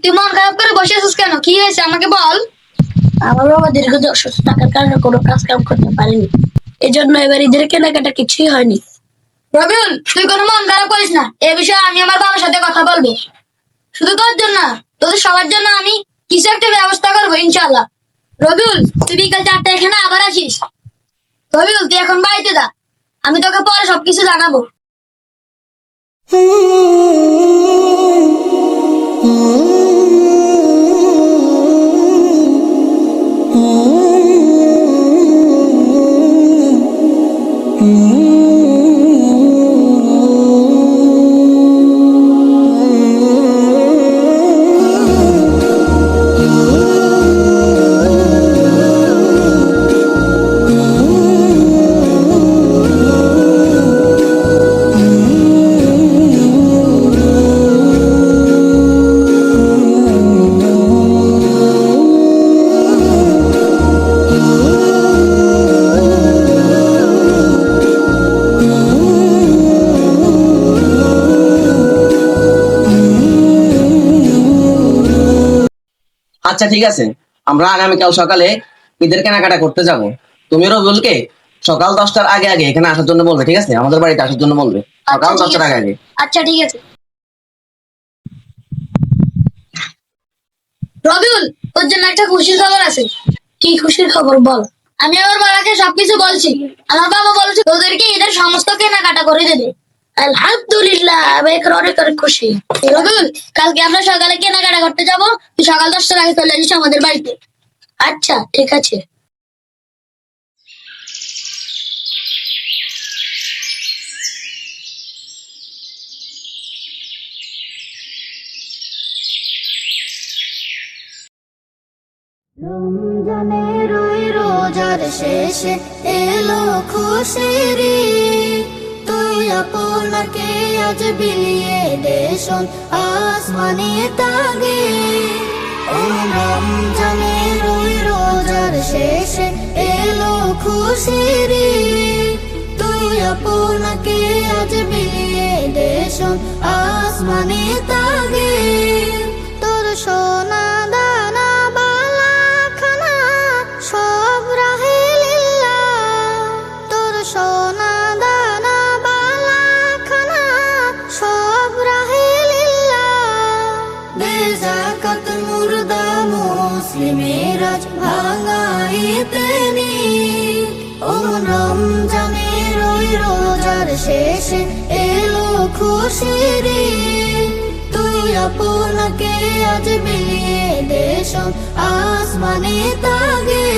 তুই মন খারাপ করে বসে আছিস কেন? কি হয়েছে আমাকে বল। আমার বাবা দীর্ঘ অসুস্থ থাকার কারণে কোনো কাজ কাম করতে পারেনি, এই জন্য এবার ঈদের কেনাকাটা কিছুই হয়নি। রবিউল, তুই কোনো মন খারাপ করিস না, এ বিষয়ে আমি আমার বাবার সাথে কথা বলবো। শুধু তোর জন্য না, তোদের সবার জন্য আমি কিছু একটা ব্যবস্থা করবো ইনশাল্লাহ। রবিউল, তুই বিকাল 4টায় এখানে আবার আসিস। রবিউল, তুই এখন বাড়িতে যা, আমি তোকে পরে সবকিছু জানাবো। আচ্ছা ঠিক আছে, আমরা আগামীকাল সকালে ঈদের কেনাকাটা করতে যাব। তুমি রবিউলকে সকাল 10টার আগে আগে এখানে আসার জন্য বলবে, ঠিক আছে? আমাদের বাড়িতে আসার জন্য বলবে সকাল আচ্ছা, ঠিক 10টার আগে আছে। আগে। আচ্ছা ঠিক আছে। রবিউল, তোর জন্য একটা খুশির খবর আছে। কি খুশির খবর বল। আমি আমার বাবাকে সবকিছু বলছি। আমার বাবা বলেছে তোদেরকে ঈদের সমস্ত কেনাকাটা করে দেবে। আলহামদুলিল্লাহ, আমি এখন অনেক অনেক খুশি। রবিউল, কালকে আমরা সকালে কেনাকাটা করতে যাব, তুই সকাল 10টার আগে চলে আসিস আমাদের বাড়িতে। আচ্ছা ঠিক আছে। রমজানের ওই রোজার শেষে এলো খুশির ঈদ। তুই আপনাকে আজ বিলিয়ে দে শোন আসমানে তাগে। ও রমজানের ওই রোজার শেষে এলো খুশির ঈদ। তুই আপনাকে আজ বিলিয়ে দে শোন আসমানে তাগে। তোর সোনা দানা বালা খানা সব রাহে লিল্লাহ। তোর সোনা দানা বালা খানা সব রাহে লিল্লাহ। দে যাকাত মুর্দা মুসলিমের আজ ভাঙাইতে নি। ও রমজানের ওই রোজার শেষে এলো খুশির ঈদ। তুই আপনাকে আজ বিলিয়ে দে শোন আসমানে তাগে।